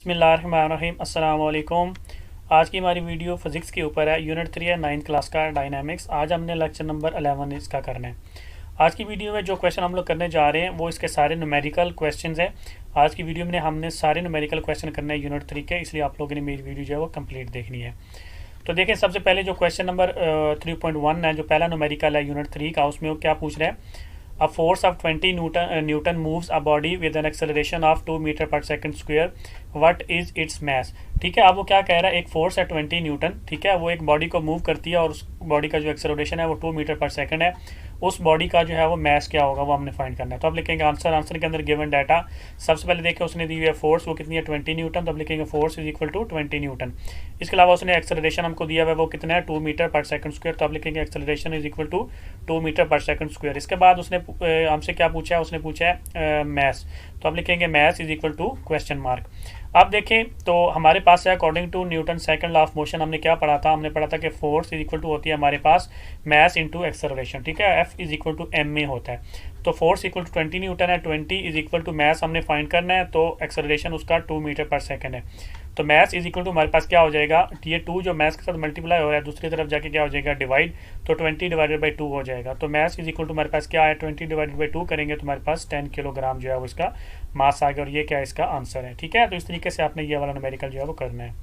बिस्मिल्लाहिर्रहमानिर्रहीम अस्सलाम वालेकुम। आज की हमारी वीडियो फिज़िक्स के ऊपर है। यूनिट 3 है 9th क्लास का डायनामिक्स। आज हमने लेक्चर नंबर 11 इसका करना है। आज की वीडियो में जो क्वेश्चन हम लोग करने जा रहे हैं वो इसके सारे न्यूमेरिकल क्वेश्चंस हैं। आज की वीडियो में हमने सारे न्यूमेरिकल क्वेश्चन करने हैं यूनिट 3 के, इसलिए आप लोगों ने मेरी वीडियो जो है वो कंप्लीट देखनी है। तो देखें, सबसे पहले जो क्वेश्चन नंबर 3.1 है, जो पहला न्यूमेरिकल है यूनिट 3 का, उसमें वो क्या पूछ रहे हैं। A force of 20 Newton moves a body with an acceleration of 2 metre per second square. What is its mass? ठीक है, अब वो क्या कह रहा है, एक फोर्स है 20 न्यूटन, ठीक है, वो एक बॉडी को मूव करती है और उस बॉडी का जो एक्सेलरेशन है वो 2 मीटर पर सेकंड है। उस बॉडी का जो है वो मैस क्या होगा वो हमने फाइंड करना है। तो अब लिखेंगे आंसर के अंदर गिवन डाटा। सबसे पहले देखें, उसने दी हुई है फोर्स, वो कितनी है 20 न्यूटन। तो अब लिखेंगे force is equal to 20 newton. इसके अलावा उसने एक्सेलरेशन हमको दिया हुआ है वो कितना है 2 मीटर पर सेकंड स्क्वायर। तो अब लिखेंगे acceleration is equal to 2 metre per second square. इसके बाद उसने हमसे क्या पूछा है, उसने पूछा है मैस। तो अब लिखेंगे mass is equal to question mark. अब देखें तो हमारे पास है according to Newton second law of motion, हमने क्या पढ़ा था, हमने पढ़ा था कि फोर्स इज इक्वल टू होती है हमारे पास मैस इनटू एक्सेलरेशन, ठीक है, F is equal to M में होता है। तो फोर्स इक्वल टू 20 न्यूटन है, 20 इज इक्वल टू मैस हमने फाइंड करना है, तो एक्सेलरेशन उसका 2 मीटर पर सेकंड है। तो मैस इज इक्वल टू हमारे पास क्या हो जाएगा, ये 2 जो मैस के साथ मल्टीप्लाई हो रहा है दूसरी तरफ जाके क्या हो जाएगा डिवाइड, तो 20 डिवाइडेड बाई 2 हो जाएगा। तो मैस इज इक्वल टू हमारे पास क्या है 20 डिवाइडेड बाई 2 करेंगे तो हमारे पास 10 किलोग्राम जो है वो इसका मास आ गया, और ये क्या है इसका आंसर है। ठीक है, तो इस तरीके से आपने ये वाला न्यूमेरिकल जो है वो करना है।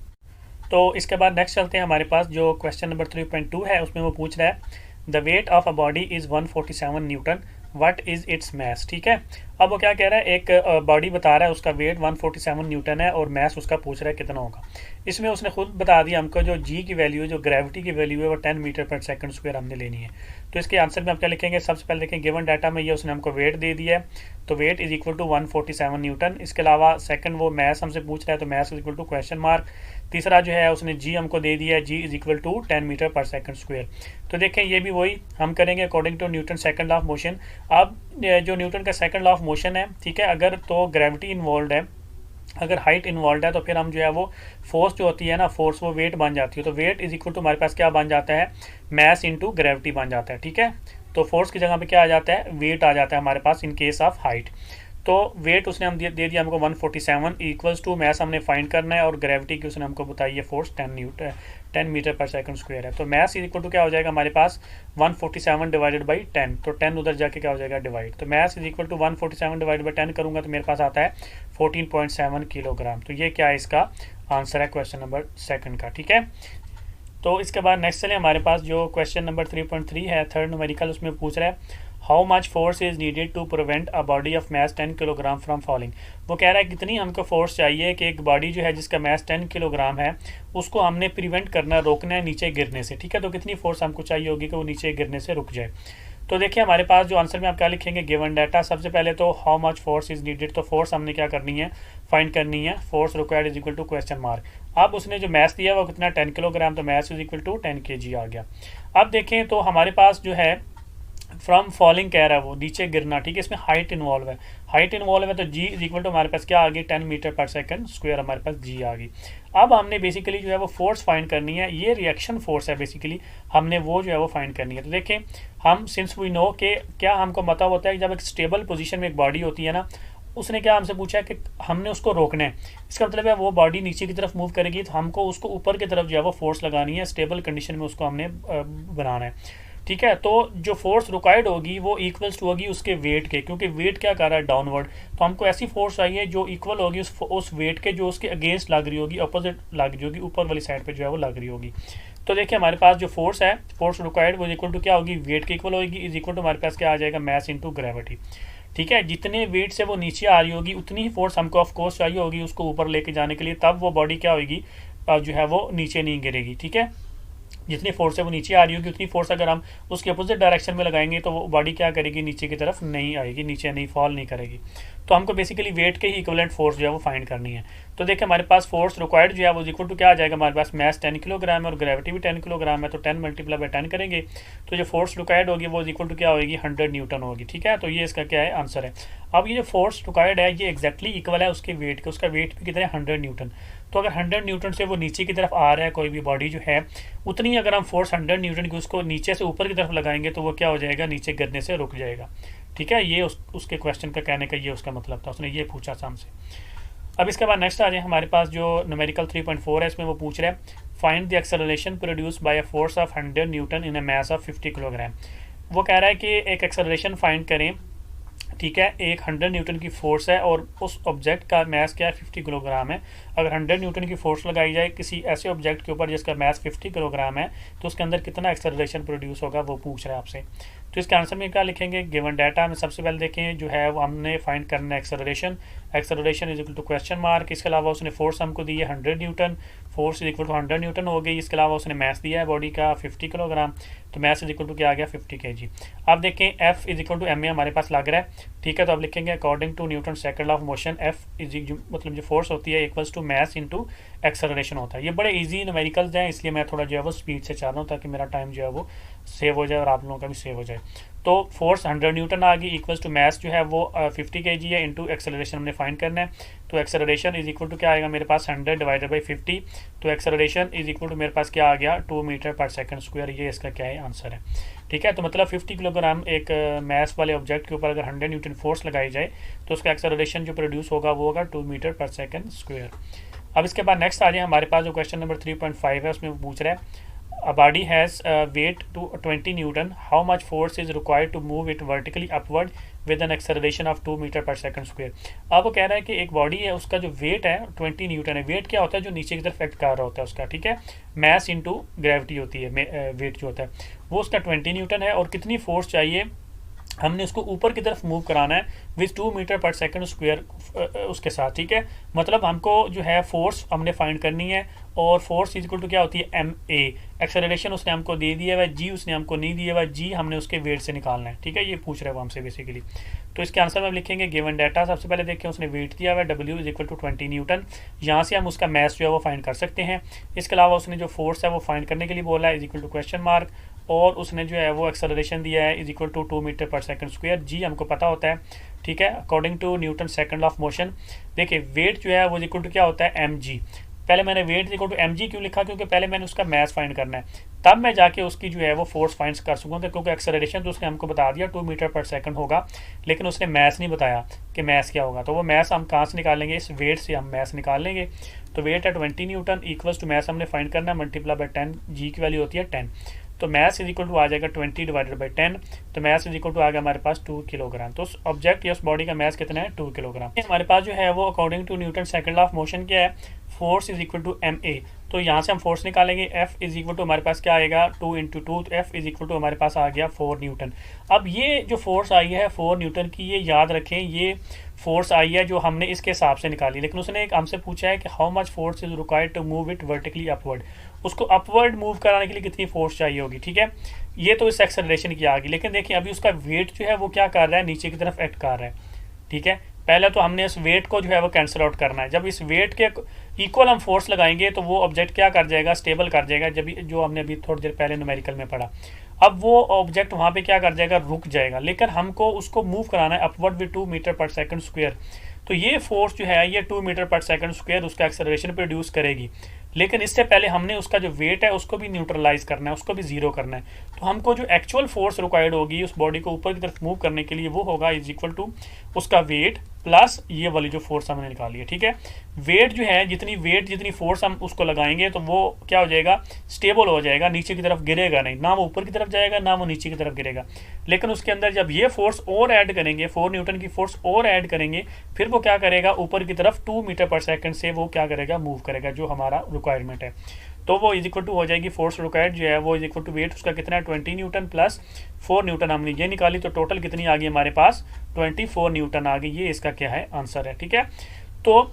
तो इसके बाद नेक्स्ट चलते हैं, हमारे पास जो क्वेश्चन नंबर 3.2 है उसमें वो पूछ रहा है the weight of a body is 147 newton, what is its mass. ठीक है, अब वो क्या कह रहा है, एक बॉडी बता रहा है उसका वेट 147 न्यूटन है और मैस उसका पूछ रहा है कितना होगा। इसमें उसने खुद बता दिया हमको जो जी की वैल्यू है, जो ग्रेविटी की वैल्यू है वो 10 मीटर पर सेकंड स्क्वायर हमने लेनी है। तो इसके आंसर में हम क्या लिखेंगे, सबसे पहले देखें गिवन डाटा में ये उसने हमको वेट दे दिया है, तो weight is equal to 147 newton. इसके अलावा सेकंड वो मैस हमसे पूछ रहा है, तो mass is equal to question mark. तीसरा जो है उसने जी हमको दे दिया है, G is equal to 10 metre per second square. तो देखें ये भी वही हम करेंगे according to Newton second law of motion. अब जो न्यूटन का सेकंड लॉ ऑफ मोशन है, ठीक है, अगर तो ग्रेविटी इन्वॉल्व है, अगर हाइट इन्वॉल्व है, तो फिर हम जो है वो फोर्स जो होती है ना, फोर्स वो वेट बन जाती है। तो वेट इज इक्वल टू हमारे पास क्या बन जाता है, मैस इनटू ग्रेविटी बन जाता है। ठीक है, तो फोर्स की जगह पे क्या आ जाता है, वेट आ जाता है हमारे पास इन केस ऑफ हाइट। तो वेट उसने हम दे दिया हमको 147 इक्वल्स टू मैस हमने फाइंड करना है, और ग्रेविटी की उसने हमको बताई है force 10 metre per second square है। तो मैस इज इक्वल टू क्या हो जाएगा हमारे पास 147 डिवाइडेड बाई 10, तो 10 उधर जाके क्या हो जाएगा डिवाइड। तो mass is equal to 147 divide by 10 करूंगा तो मेरे पास आता है 14.7 किलोग्राम। तो ये क्या है इसका आंसर है क्वेश्चन नंबर सेकंड का। ठीक है, तो इसके बाद नेक्स्ट चले, हमारे पास जो क्वेश्चन नंबर 3.3 है थर्ड न्यूमेरिकल, उसमें पूछ रहा है how much force is needed to prevent a body of mass 10 kilogram from falling. वो कह रहा है कितनी हमको फोर्स चाहिए कि एक बॉडी जो है जिसका मैस 10 किलोग्राम है उसको हमने प्रिवेंट करना, रोकना है नीचे गिरने से। ठीक है, तो कितनी फोर्स हमको चाहिए होगी कि वो नीचे गिरने से रुक जाए। तो देखिए हमारे पास जो आंसर में आप क्या लिखेंगे, गिवन डाटा। सबसे पहले तो how much force is needed, तो फोर्स हमने क्या करनी है, फाइंड करनी है, force required is equal to question mark. अब उसने जो मैस दिया वो कितना 10 किलोग्राम, तो mass is equal to 10 kg आ गया। अब देखें तो हमारे पास जो है फ्रॉम फॉलिंग कह रहा है वो नीचे गिरना, ठीक है, इसमें हाइट इन्वॉल्व है, हाइट इन्वॉल्व है, तो जी इज इक्वल टू हमारे पास क्या आ गई 10 मीटर पर सेकंड स्क्वायर, हमारे पास जी आ गई। अब हमने बेसिकली जो है वो फोर्स फाइंड करनी है, ये रिएक्शन फोर्स है बेसिकली, हमने वो जो है वो फाइंड करनी है। तो देखें हम सिंस वी नो कि क्या हमको पता होता है कि जब एक स्टेबल पोजीशन में एक बॉडी होती है ना, उसने क्या हमसे पूछा है कि हमने उसको रोकना है, इसका मतलब है वो बॉडी नीचे की तरफ मूव करेगी तो हमको उसको ऊपर की तरफ जो है वो फोर्स लगानी है, स्टेबल कंडीशन में उसको हमने बनाना है। ठीक है, तो जो फोर्स रिक्वायर्ड होगी वो इक्वल्स टू होगी उसके वेट के, क्योंकि वेट क्या कर रहा है डाउनवर्ड, तो हमको ऐसी फोर्स चाहिए जो इक्वल होगी उस वेट के, जो उसके अगेंस्ट लग रही होगी, अपोजिट लग रही होगी, ऊपर वाली साइड पे जो है वो लग रही होगी। तो देखिए हमारे पास जो फोर्स है, फोर्स रिक्वायर्ड वो इक्वल टू क्या होगी, वेट के इक्वल होगी, इज इक्वल टू हमारे पास क्या आ जाएगा, मैस इंटू ग्रेविटी। ठीक है, जितने वेट से वो नीचे आ रही होगी उतनी ही फोर्स हमको ऑफ कोर्स चाहिए होगी उसको ऊपर लेके जाने के लिए, तब वो बॉडी क्या होगी, जो है वो नीचे नहीं गिरेगी। ठीक है, जितनी फोर्स है वो नीचे आ रही होगी उतनी फोर्स अगर हम उसके अपोजिट डायरेक्शन में लगाएंगे तो वो बॉडी क्या करेगी, नीचे की तरफ नहीं आएगी, नीचे नहीं फॉल नहीं करेगी। तो हमको बेसिकली वेट के ही इक्विवेलेंट फोर्स जो है वो फाइंड करनी है। तो देखिए हमारे पास फोर्स रिक्वायर्ड जो है वो इक्वल टू क्या आ जाएगा, हमारे पास मैस 10 किलोग्राम है और ग्रेविटी भी 10 किलोग्राम है, तो 10 मल्टीप्लाई बाई 10 करेंगे तो जो फोर्स रिक्वायर्ड होगी वो इक्वल टू क्या होगी 100 न्यूटन होगी। ठीक है, तो ये इसका क्या है आंसर है। अब ये जो फोर्स रिक्वायर्ड है ये एक्जैक्टली इक्वल है उसके वेट के, उसका वेट भी कितना है 100 न्यूटन। तो अगर 100 न्यूटन से वो नीचे की तरफ आ रहा है कोई भी बॉडी जो है, उतनी अगर हम फोर्स 100 न्यूटन की उसको नीचे से ऊपर की तरफ लगाएंगे तो वो क्या हो जाएगा, नीचे गिरने से रुक जाएगा। ठीक है, ये उसके क्वेश्चन का कहने का ये उसका मतलब था, उसने ये पूछा था हमसे। अब इसके बाद नेक्स्ट आ जाए, हमारे पास जो न्यूमेरिकल 3.4 है इसमें वो पूछ रहा है find the acceleration produce by a force of 100 Newton in a mass of 50 kilogram. वो कह रहा है कि एक एक्सेलरेशन फाइंड करें, ठीक है, एक 100 न्यूटन की फोर्स है और उस ऑब्जेक्ट का मास क्या है 50 किलोग्राम है। अगर 100 न्यूटन की फोर्स लगाई जाए किसी ऐसे ऑब्जेक्ट के ऊपर जिसका मास 50 किलोग्राम है तो उसके अंदर कितना एक्सेलरेशन प्रोड्यूस होगा वो पूछ रहा है आपसे। तो इसके आंसर में क्या लिखेंगे, गिवन डाटा में सबसे पहले देखें जो है वो हमने फाइंड करना है acceleration. Acceleration is equal to question mark, इसके अलावा उसने फोर्स हमको दी है 100 newton, force is equal to 100 newton हो गई। इसके अलावा उसने मास दिया है बॉडी का 50 किलोग्राम, तो मास इज इक्वल टू क्या आ गया 50 kg। अब देखें F is equal to M A हमारे पास लग रहा है, ठीक है, तो अब लिखेंगे according to Newton second law of motion F is मतलब जो फोर्स होती है equals to mass into acceleration होता है। ये बड़े इजी न्यूमेरिकल्स हैं, इसलिए मैं थोड़ा जो है वो स्पीड से चाह रहा हूँ ताकि मेरा टाइम जो है वो सेव हो जाए और आप लोगों का भी सेव हो जाए। तो फोर्स 100 न्यूटन आ गई इक्वल्स टू मास जो है वो 50 kg है इंटू एक्सेलरेशन हमने फाइंड करना है। तो एक्सेलरेशन इज इक्वल टू क्या आएगा मेरे पास 100 डिवाइडेड बाई 50, तो एक्सेलरेशन इज इक्वल टू मेरे पास क्या आ गया 2 मीटर पर सेकंड स्क्वायर। ये इसका क्या है आंसर है, ठीक है। तो मतलब 50 किलोग्राम एक मास वाले ऑब्जेक्ट के ऊपर अगर 100 न्यूटन फोर्स लगाई जाए तो उसका एक्सेलरेशन जो प्रोड्यूस होगा वो होगा 2 मीटर पर सेकंड स्क्वायर। अब इसके बाद नेक्स्ट आ जाए, हमारे पास जो क्वेश्चन नंबर 3.5 है उसमें वो पूछ रहा है a body has weight to 20 newton, how much force is required to move it vertically upward with an acceleration of 2 metre per second square. अब वो कह रहा है कि एक बॉडी है उसका जो वेट है 20 न्यूटन है। वेट क्या होता है, जो नीचे की तरफ एक्ट कर रहा होता है उसका, ठीक है, मास इनटू ग्रेविटी होती है, वेट जो होता है वो उसका 20 न्यूटन है और कितनी फोर्स चाहिए हमने उसको ऊपर की तरफ मूव कराना है with 2 metre per second square उसके साथ, ठीक है। मतलब हमको जो है फोर्स हमने फाइंड करनी है और फोर्स इज इक्वल टू क्या होती है एम ए। एक्सेलरेशन उसने हमको दे दिया है, जी उसने हमको नहीं दिया है, जी हमने उसके वेट से निकालना है, ठीक है। ये पूछ रहे हैं वो हमसे बेसिकली। तो इसके आंसर में हम लिखेंगे गिवन डाटा, सबसे पहले देखें उसने वेट दिया हुआ है W is equal to 20 newton, यहाँ से हम उसका मास जो है वो फाइंड कर सकते हैं। इसके अलावा उसने जो फोर्स है वो फाइंड करने के लिए बोला है is equal to question mark, और उसने जो है वो एक्सेलरेशन दिया है is equal to 2 metre per second square. G हमको पता होता है, ठीक है, according to Newton second law of motion. देखिए वेट जो है वो इज इक्वल टू क्या होता है एम जी। पहले मैंने weight is equal to M G क्यों लिखा, क्योंकि पहले मैंने उसका मास फाइंड करना है, तब मैं जाके उसकी जो है वो फोर्स फाइंड कर सकूँगा। क्योंकि एक्सेलरेशन तो उसने हमको बता दिया 2 मीटर पर सेकंड होगा, लेकिन उसने मास नहीं बताया कि मास क्या होगा। तो वो मास हम कहाँ से निकालेंगे, इस वेट से हम मास निकाल लेंगे। तो वेट है 20 न्यूटन इक्वल्स टू मास हमने फाइंड करना है मल्टीप्लाई बाई 10, जी की वैल्यू होती है 10, तो मास इज इक्वल टू आ जाएगा 20 डिवाइडेड बाई 10, तो मास इज इक्वल टू आ गया हमारे पास 2 किलोग्राम। तो उस ऑब्जेक्ट या उस बॉडी का मास कितना है 2 किलोग्राम। हमारे पास जो है वो according to Newton second law of motion क्या है, force is equal to M A. तो यहाँ से हम फोर्स निकालेंगे, एफ इज इक्वल टू हमारे पास क्या आएगा 2 इंटू 2, तो एफ इज इक्वल टू हमारे पास आ गया 4 न्यूटन। अब ये जो फोर्स आई है 4 न्यूटन की, ये याद रखें ये फोर्स आई है जो हमने इसके हिसाब से निकाली, लेकिन उसने एक हमसे पूछा है कि how much force is required to move it vertically upward. उसको अपवर्ड मूव कराने के लिए कितनी फोर्स चाहिए होगी, ठीक है। ये तो इस एक्सेलरेशन की आ गई, लेकिन देखिए अभी उसका वेट जो है वो क्या कर रहा है, नीचे की तरफ एक्ट कर रहा है, ठीक है। पहले तो हमने इस वेट को जो है वो कैंसिल आउट करना है। जब इस वेट के इक्वल हम फोर्स लगाएंगे तो वो ऑब्जेक्ट क्या कर जाएगा, स्टेबल कर जाएगा, जब जो हमने अभी थोड़ी देर पहले न्यूमेरिकल में पढ़ा। अब वो ऑब्जेक्ट वहाँ पे क्या कर जाएगा, रुक जाएगा, लेकिन हमको उसको मूव कराना है upward with 2 metre per second square. तो ये फोर्स जो है ये 2 मीटर पर सेकंड स्क्वायर उसका एक्सेलरेशन प्रोड्यूस करेगी, लेकिन इससे पहले हमने उसका जो वेट है उसको भी न्यूट्रलाइज करना है, उसको भी जीरो करना है। तो हमको जो एक्चुअल फोर्स रिक्वायर्ड होगी उस बॉडी को ऊपर की तरफ मूव करने के लिए वो होगा इज इक्वल टू उसका वेट प्लस ये वाली जो फोर्स हमने निकाली है, ठीक है। वेट जो है जितनी फोर्स हम उसको लगाएंगे तो वो क्या हो जाएगा, स्टेबल हो जाएगा, नीचे की तरफ गिरेगा नहीं, ना वो ऊपर की तरफ जाएगा ना वो नीचे की तरफ गिरेगा। लेकिन उसके अंदर जब ये फोर्स और ऐड करेंगे, 4 न्यूटन की फोर्स और ऐड करेंगे, फिर वो क्या करेगा, ऊपर की तरफ 2 मीटर पर सेकंड से वो क्या करेगा, मूव करेगा, जो हमारा रिक्वायरमेंट है। तो वो इज इक्वल टू हो जाएगी फोर्स रिक्वायर्ड जो है वो इज इक्वल टू वेट उसका कितना है 20 न्यूटन प्लस 4 न्यूटन हमने ये निकाली, तो टोटल कितनी आ गई हमारे पास 24 न्यूटन आ गई। ये इसका क्या है आंसर है, ठीक है। तो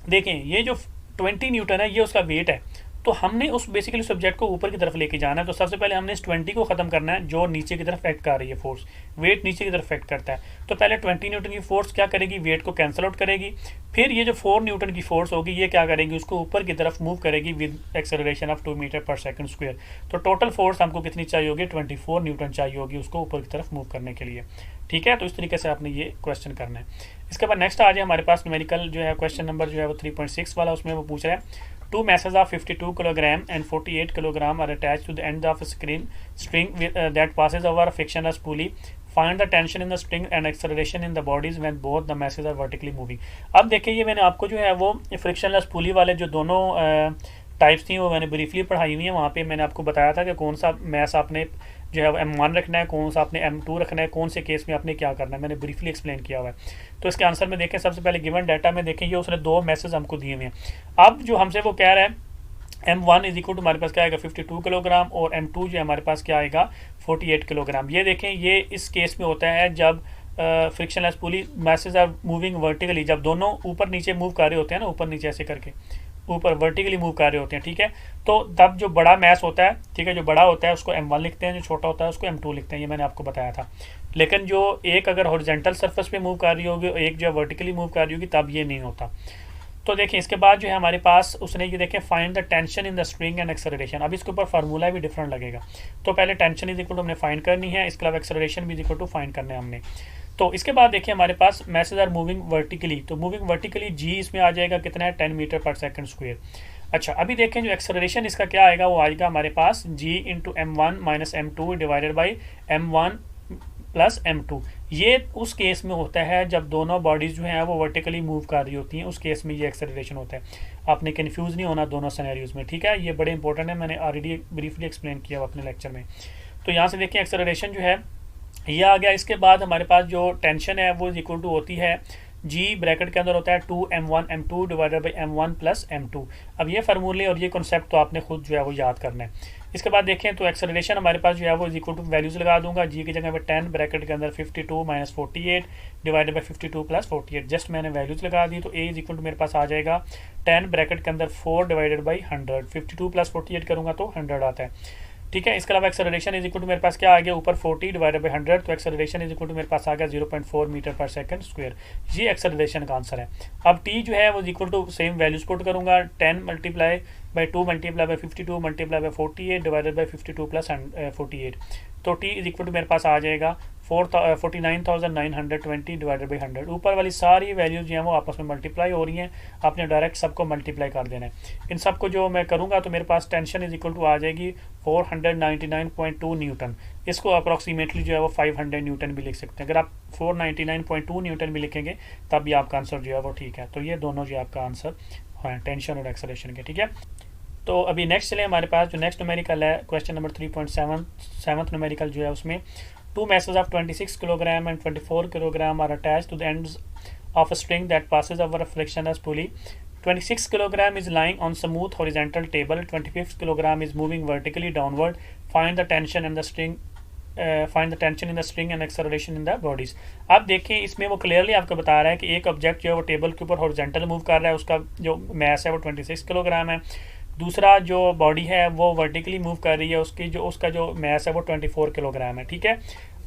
देखें ये जो 20 न्यूटन है ये उसका वेट है, तो हमने उस बेसिकली सब्जेक्ट को ऊपर की तरफ लेके जाना है। तो सबसे पहले हमने इस 20 को खत्म करना है जो नीचे की तरफ एक्ट कर रही है फोर्स, वेट नीचे की तरफ एक्ट करता है। तो पहले 20 न्यूटन की फोर्स क्या करेगी, वेट को कैंसिल आउट करेगी, फिर ये जो 4 न्यूटन की फोर्स होगी ये क्या करेगी, उसको ऊपर की तरफ मूव करेगी with acceleration of 2 metre per second square. तो टोटल फोर्स हमको कितनी चाहिए होगी, 24 न्यूटन चाहिए होगी उसको ऊपर की तरफ मूव करने के लिए, ठीक है। तो इस तरीके से आपने ये क्वेश्चन करना है। इसके बाद नेक्स्ट आ जाए हमारे पास न्यूमेरिकल जो है क्वेश्चन नंबर जो है वो 3.6 वाला, उसमें वो पूछ रहा है two masses of 52 kilogram and 48 kilogram are attached to the end of a string that passes over a frictionless pulley. Find the tension in the spring and acceleration in the bodies when both the masses are vertically moving. अब देखिए ये मैंने आपको जो है वो frictionless पुली वाले जो दोनों टाइप्स थी वो मैंने ब्रीफली पढ़ाई हुई है। वहाँ पे मैंने आपको बताया था कि कौन सा मैस आपने जो है M1 रखना है, कौन सा आपने M2 रखना है, कौन से केस में आपने क्या करना है, मैंने ब्रीफली एक्सप्लेन किया हुआ है। तो इसके आंसर में देखें, सबसे पहले गिवन डाटा में देखें, ये उसने 2 मैसेज हमको दिए हुए हैं। अब जो हमसे वो कह रहा है M1 इज इक्वल टू हमारे पास क्या आएगा 52 किलोग्राम और M2 जो है हमारे पास क्या आएगा 48 किलोग्राम। ये देखें, ये इस केस में होता है जब frictionless pulley masses are moving vertically, जब दोनों ऊपर नीचे मूव कर रहे होते हैं ना, ऊपर नीचे ऐसे करके ऊपर वर्टिकली मूव कर रहे होते हैं, ठीक है। तो तब जो बड़ा मैस होता है, ठीक है, जो बड़ा होता है उसको M1 लिखते हैं, जो छोटा होता है उसको M2 लिखते हैं, ये मैंने आपको बताया था। लेकिन जो एक अगर हॉरिजॉन्टल सरफेस पे मूव कर रही होगी, एक जो वर्टिकली मूव कर रही होगी, तब ये नहीं होता। तो देखिए इसके बाद जो है हमारे पास उसने ये देखें find the tension in the spring and acceleration. अब इसके ऊपर फार्मूला भी डिफरेंट लगेगा। तो पहले टेंशन इज इक्वल टू हमने फाइंड करनी है, इसके अलावा एक्सेलरेशन भी इज इक्वल टू फाइंड करना है हमने। तो इसके बाद देखिए हमारे पास मैसेज आर मूविंग वर्टिकली, तो मूविंग वर्टिकली जी इसमें आ जाएगा कितना है 10 मीटर पर सेकंड स्क्वायर। अच्छा अभी देखें जो एक्सेलरेशन इसका क्या आएगा, वो आएगा हमारे पास g into M1 minus M2 divided by M1 plus M2। ये उस केस में होता है जब दोनों बॉडीज जो हैं वो वर्टिकली मूव कर रही होती हैं, उस केस में ये एक्सेलरेशन होता है। आपने कन्फ्यूज़ नहीं होना दोनों सिनेरियोज में, ठीक है। ये बड़े इंपॉर्टेंट है, मैंने ऑलरेडी ब्रीफली एक्सप्लेन किया अपने लेक्चर में। तो यहाँ से देखिए एक्सेलरेशन जो है ये आ गया। इसके बाद हमारे पास जो टेंशन है वो इक्वल टू होती है जी ब्रैकेट के अंदर होता है 2m1 m2 divided by m1 plus m2। अब ये फार्मूले और ये कॉन्सेप्ट तो आपने खुद जो है वो याद करना है। इसके बाद देखें तो एक्सेलरेशन हमारे पास जो है वो इक्वल टू वैल्यूज लगा दूंगा, जी की जगह पे 10 ब्रैकेट के अंदर 52 minus 48 divided by 52 plus 48, just मैंने वैल्यूज लगा दी। तो ए इज इक्वल टू मेरे पास आ जाएगा 10 ब्रैकेट के अंदर 4 डिवाइडेड बाई 100, 52 प्लस 48 करूँगा तो 100 आता है, ठीक है। इसके अलावा एक्सेलरेशन इज इक्वल टू मेरे पास क्या आ गया ऊपर 40 डिवाइडेड बाई 100, तो एक्सेलरेशन इज इक्वल टू मेरे पास आ गया 0.4 मीटर पर सेकंड स्क्वायर। ये एक्सेलरेशन का आंसर है। अब टी जो है वो equal to same values put करूंगा, 10 multiply by 2 multiply by 52 multiply by 48 divided by 52 plus 48। तो टी इज इक्वल टू मेरे पास आ जाएगा 49,920 डिवाइडेड बाई 100। ऊपर वाली सारी वैल्यूज जो हैं वो आपस में मल्टीप्लाई हो रही हैं, आपने डायरेक्ट सबको मल्टीप्लाई कर देना है। इन सबको जो मैं करूँगा तो मेरे पास टेंशन इज इक्वल टू आ जाएगी 499.2 न्यूटन। इसको अप्रॉक्सीमेटली जो है वो 500 न्यूटन भी लिख सकते हैं। अगर आप 499.2 न्यूटन भी लिखेंगे तब भी आपका आंसर जो है वो ठीक है। तो ये दोनों जो आपका आंसर है टेंशन और एक्सेलरेशन के, ठीक है। तो अभी नेक्स्ट चले हमारे पास जो नेक्स्ट न्यूमेरिकल है क्वेश्चन नंबर 3.7 सेवंथ न्यूमेरिकल जो है उसमें two masses of 26 kilogram and 24 kilogram are attached to the ends of a string that passes over a frictionless pulley. 26 kilogram is lying on smooth horizontal table, 25 kilogram is moving vertically downward. Find the tension and the string find the tension in the string and acceleration in the bodies. अब देखें इसमें वो clearly आपको बता रहा है कि एक ऑब्जेक्ट जो है वो टेबल के ऊपर हॉरिजॉन्टल मूव कर रहा है, उसका जो मैस है वो 26 किलोग्राम है। दूसरा जो बॉडी है वो वर्टिकली मूव कर रही है, उसका जो मैस है वो 24 किलोग्राम है, ठीक है।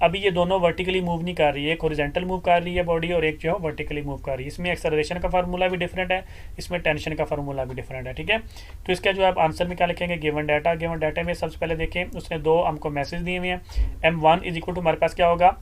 अभी ये दोनों वर्टिकली मूव नहीं कर रही है, एक हॉरिजॉन्टल मूव कर रही है बॉडी और एक जो है वर्टिकली मूव कर रही है। इसमें एक्सेलरेशन का फार्मूला भी डिफरेंट है, इसमें टेंशन का फार्मूला भी डिफरेंट है, ठीक है। तो इसका जो आप आंसर में क्या लिखेंगे, गिवन डाटा में सबसे पहले देखें उसने 2 हमको मैसेज दिए हुए हैं। M1 इज इक्वल टू हमारे पास क्या होगा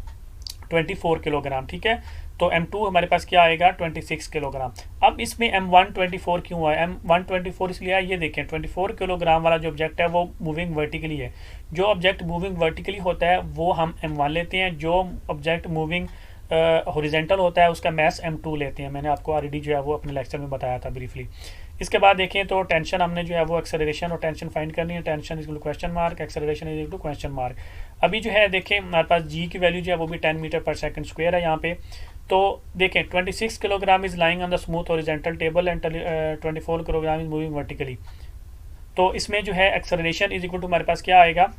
24 किलोग्राम, ठीक है। तो M2 हमारे पास क्या आएगा 26 किलोग्राम। अब इसमें M1 24 क्यों आया, M1 24 इसलिए आया, ये देखें 24 किलोग्राम वाला जो ऑब्जेक्ट है वो मूविंग वर्टिकली है। जो ऑब्जेक्ट मूविंग वर्टिकली होता है वो हम M1 लेते हैं, जो ऑब्जेक्ट मूविंग हॉरिजॉन्टल होता है उसका मैस M2 लेते हैं। मैंने आपको ऑलरेडी जो है वो अपने लेक्चर में बताया था ब्रीफली। इसके बाद देखें तो टेंशन हमने जो है वो एक्सेलरेशन और टेंशन फाइंड करनी है। Tension is equal to question mark, acceleration is equal to question mark. अभी जो है देखें हमारे पास जी की वैल्यू जो है वो भी 10 मीटर पर सेकंड स्क्वायर है यहाँ पे। तो देखें 26 kilogram is lying on the smooth horizontal table and 24 kilogram is moving vertically. तो इसमें जो है एक्सेलरेशन इज इक्वल टू हमारे पास क्या आएगा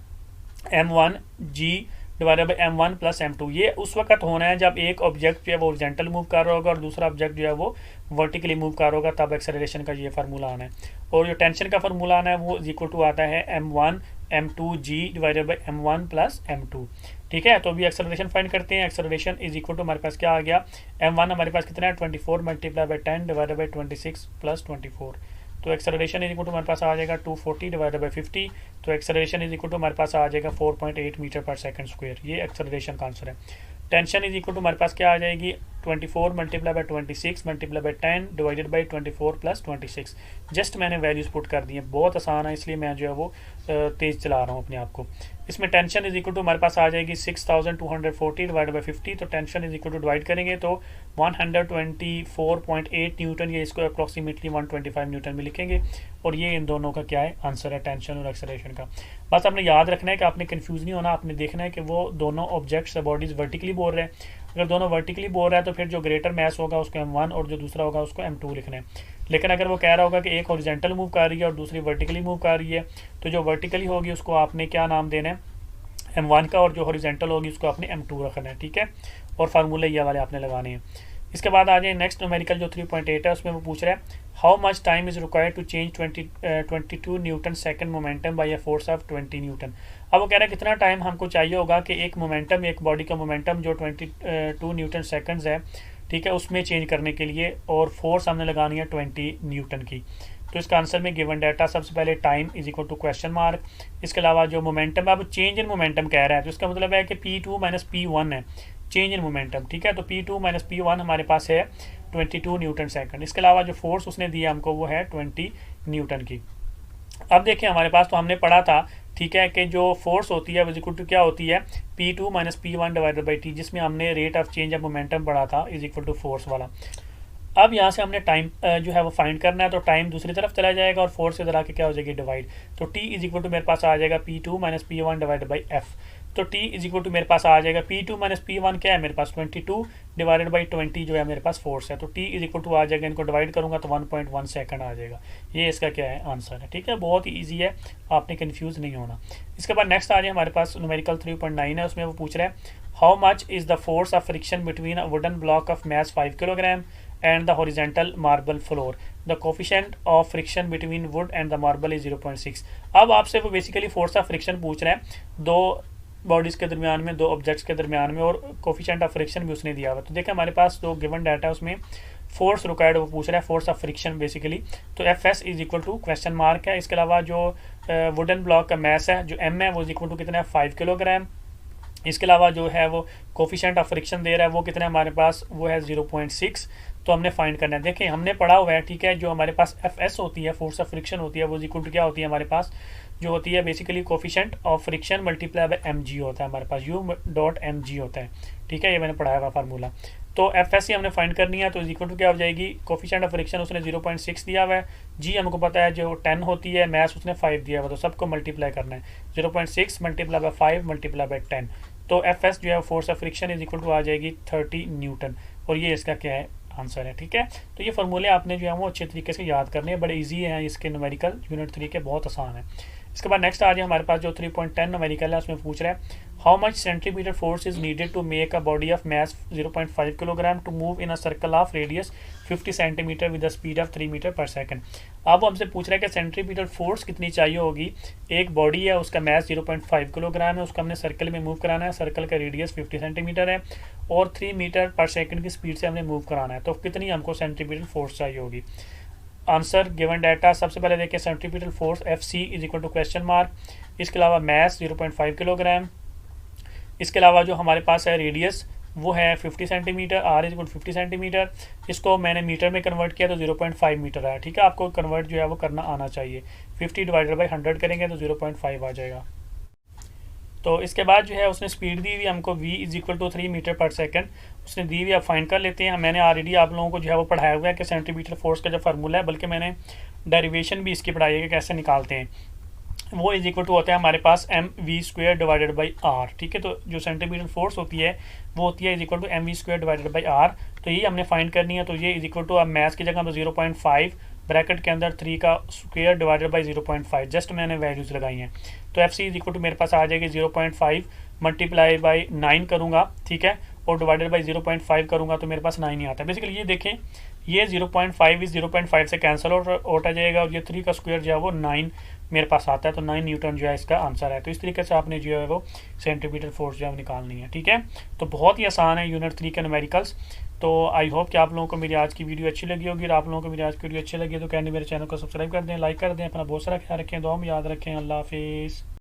M1 G divided by M1 plus M2। ये उस वक्त होना है जब एक ऑब्जेक्ट जो है वो हॉरिजॉन्टल मूव कर रहा होगा और दूसरा ऑब्जेक्ट जो है वो वर्टिकली मूव कर रहा होगा, तब एक्सेलरेशन का ये फार्मूला आना है। और जो टेंशन का फार्मूला आना है वो इक्वल टू आता है M1 M2 G divided by M1 plus M2, ठीक है। तो अभी एक्सेलरेशन फाइंड करते हैं। एक्सेलरेशन इज इक्वल टू हमारे पास क्या आ गया, M1 हमारे पास कितना है 24 multiply by 10 divided by 26 plus 24। तो एक्सेलरेशन इज इक्वल टू हमारे पास आ जाएगा 240 डिवाइडेड बाई 50। तो एक्सेलरेशन इज इक्वल टू हमारे पास आ जाएगा 4.8 मीटर पर सेकंड स्क्वायर। ये एक्सेलरेशन का आंसर है। टेंशन इज इक्वल टू हमारे पास क्या आ जाएगी 24 multiply by 26 multiply by 10 divided by 24 plus 26। Just मैंने वैल्यूज़ पुट कर दी हैं, बहुत आसान है, इसलिए मैं जो है वो तेज़ चला रहा हूँ अपने आप को। इसमें टेंशन इज इक्वल टू हमारे पास आ जाएगी 6240 डिवाइड बाई 50, तो tension is equal to divide करेंगे तो 124.8 न्यूटन, ये इसको अप्रॉक्सीमेटली 125 न्यूटन में लिखेंगे। और ये इन दोनों का क्या है, आंसर है टेंशन और एक्सेलरेशन का। बस आपने याद रखना है कि आपने कंफ्यूज नहीं होना, आपने देखना है कि वो दोनों ऑब्जेक्ट्स बॉडीज वर्टिकली बोल रहे हैं। अगर दोनों वर्टिकली बोल रहा है तो फिर जो ग्रेटर मैस होगा उसको M1 और जो दूसरा होगा उसको M2 लिखना है। लेकिन अगर वो कह रहा होगा कि एक हॉरिजॉन्टल मूव कर रही है और दूसरी वर्टिकली मूव कर रही है, तो जो वर्टिकली होगी उसको आपने क्या नाम देना है, M1 का, और जो हॉरिजॉन्टल होगी उसको आपने M2 रखना है, ठीक है। और फार्मूले ये वाले आपने लगाने हैं। इसके बाद आ जाए नेक्स्ट न्यूमेरिकल जो 3.8 है, उसमें वो पूछ रहा है how much time is required to change 22 newton second momentum by a force of 20 newton. अब वो कह रहा है कितना टाइम हमको चाहिए होगा कि एक मोमेंटम, एक बॉडी का मोमेंटम जो 22 न्यूटन सेकंड्स है, ठीक है, उसमें चेंज करने के लिए, और फोर्स हमने लगानी है 20 न्यूटन की। तो इसका आंसर में गिवन डाटा सबसे पहले time is equal to question mark. इसके अलावा जो मोमेंटम है, अब चेंज इन मोमेंटम कह रहा है, तो इसका मतलब है कि P2 माइनस P1 है, चेंज इन मोमेंटम, ठीक है। तो P2 माइनस P1 हमारे पास है 22 न्यूटन सेकंड। इसके अलावा जो फोर्स उसने दिया हमको वो है 20 न्यूटन की। अब देखिए हमारे पास तो हमने पढ़ा था, ठीक है, कि जो फोर्स होती है वो इक्वल टू क्या होती है, P2 minus P1 divided by T, जिसमें हमने rate of change of momentum पढ़ा था, इज इक्वल टू फोर्स वाला। अब यहाँ से हमने टाइम जो है वो फाइंड करना है, तो टाइम दूसरी तरफ चला जाएगा और फोर्स इधर आके क्या हो जाएगी, डिवाइड। तो T इज इक्वल टू मेरे पास आ जाएगा P2 minus P1 divided by F। तो T इज इक्वल टू मेरे पास आ जाएगा P2 माइनस P1 क्या है मेरे पास 22 डिवाइडेड बाई 20 जो है मेरे पास फोर्स है। तो T इज इक्वल टू आ जाएगा, इनको डिवाइड करूंगा तो 1.1 सेकंड आ जाएगा। ये इसका क्या है, आंसर है, ठीक है। बहुत ही ईजी है, आपने कन्फ्यूज नहीं होना। इसके बाद नेक्स्ट आ जाए हमारे पास न्यूमेरिकल 3.9 है, उसमें वो पूछ रहा है how much is the force of friction between a wooden block of mass 5 kilogram and the horizontal marble floor. The coefficient of friction between wood and the marble is 0.6. अब आपसे वो बेसिकली फोर्स ऑफ फ्रिक्शन पूछ रहे हैं दो bodies के दरमियान में, दो ऑब्जेक्ट्स के दरमियान में, और कोफिशिएंट ऑफ फ्रिक्शन भी उसने दिया हुआ। तो देखिए हमारे पास जो गिवन डाटा है उसमें फोर्स रिक्वायर्ड वो पूछ रहा है, फोर्स ऑफ फ्रिक्शन बेसिकली। तो Fs is equal to question mark है। इसके अलावा जो वुडन ब्लॉक का मैस है जो M है वो इज इक्वल टू कितना है, 5 किलोग्राम। इसके अलावा जो है वो कोफिशिएंट ऑफ फ्रिक्शन दे रहा है वो कितना है हमारे पास, वो है 0.6। तो हमने फाइंड करना है। देखिए हमने पढ़ा हुआ है, ठीक है, जो हमारे पास Fs होती है, फोर्स ऑफ फ्रिक्शन होती है, वो इक्वल टू क्या होती है हमारे पास, जो होती है basically coefficient of friction multiply by mg होता है हमारे पास, u.mg होता है, ठीक है, ये मैंने पढ़ाया हुआ फार्मूला। तो Fs ही हमने फाइंड करनी है, तो इक्वल टू क्या हो जाएगी, कोफिशिएंट ऑफ फ्रिक्शन उसने 0.6 दिया हुआ है, g हमको पता है जो 10 होती है, मैस उसने 5 दिया हुआ, तो सबको मल्टीप्लाई करना है, 0.6 मल्टीप्लाई बाय 5 मल्टीप्लाई बाय 10। तो Fs जो है force of friction is equal to आ जाएगी 30 न्यूटन, और ये इसका क्या है, आंसर है, ठीक है। तो ये फार्मूले आपने जो है वो अच्छे तरीके से याद करने हैं, बड़े इजी हैं इसके न्यूमेरिकल, यूनिट 3 के बहुत आसान है। इसके बाद नेक्स्ट आ जाए हमारे पास जो 3.10 न्यूमेरिकल है, उसमें पूछ रहा है how much centimetre force is needed to make a body of mass 0.5 kilogram to move in a circle of radius 50 centimetre with the speed of 3 metre per second. अब हमसे पूछ रहा है कि सेंटीमीटर फोर्स कितनी चाहिए होगी, एक बॉडी है उसका मैस 0.5 किलोग्राम है, उसको हमने सर्कल में मूव कराना है, सर्कल का रेडियस 50 सेंटीमीटर है और 3 मीटर पर सेकंड की स्पीड से हमने मूव कराना है, तो कितनी हमको सेंटीमीटर फोर्स चाहिए होगी। आंसर गिवन डाटा सबसे पहले देखिए, centimetre force Fc is equal to question mark. इसके अलावा मैस 0.5 किलोग्राम। इसके अलावा जो हमारे पास है रेडियस वो है 50 centimetre, r is equal 50 centimetre. इसको मैंने मीटर में कन्वर्ट किया तो 0.5 मीटर है, ठीक है। आपको कन्वर्ट जो है वो करना आना चाहिए, 50 डिवाइडेड बाई 100 करेंगे तो 0.5 आ जाएगा। तो इसके बाद जो है उसने स्पीड दी हुई हमको v is equal to 3 metre per second उसने दी हुई, आप फाइंड कर लेते हैं। मैंने ऑलरेडी आप लोगों को जो है वो पढ़ाया हुआ है कि सेंटीमीटर फोर्स का जो फार्मूला है, बल्कि मैंने डेरिवेशन भी इसकी पढ़ाई है कि कैसे निकालते हैं। वो इज इक्वल टू होता है हमारे पास mv² डिवाइडेड बाई r, ठीक है। तो जो सेंटीमीटर फोर्स होती है वो होती है is equal to mv² divided by r। तो ये हमने फाइंड करनी है। तो ये इज इक्वल टू अब मैथ्स की जगह पर 0.5 ब्रैकेट के अंदर 3 का स्क्वायर डिवाइडेड बाई 0.5, जस्ट मैंने वैल्यूज़ लगाई हैं। तो Fc इज इक्वल टू मेरे पास आ जाएगी 0.5 मल्टीप्लाई बाई 9 करूँगा, ठीक है, और डिवाइडेड बाई 0.5 करूँगा तो मेरे पास 9 ही आता है। बेसिकली ये देखें, ये 0.5 इस 0.5 से कैंसिल आउट आ जाएगा और ये 3 का स्क्वायर जो है वो 9 मेरे पास आता है, तो 9 न्यूटन जो है इसका आंसर है। तो इस तरीके से आपने जो है वो सेंटीमीटर फोर्स जो है निकालनी है, ठीक है। तो बहुत ही आसान है यूनिट 3 के न्यूमेरिकल्स। तो आई होप कि आप लोगों को मेरी आज की वीडियो अच्छी लगी होगी, और आप लोगों को मेरी आज की वीडियो अच्छी लगी तो कैंडी मेरे चैनल को सब्सक्राइब कर दें, लाइक कर दें, अपना बहुत सारा ख्याल रखें, दुआ में याद रखें। अल्लाह हाफिज़।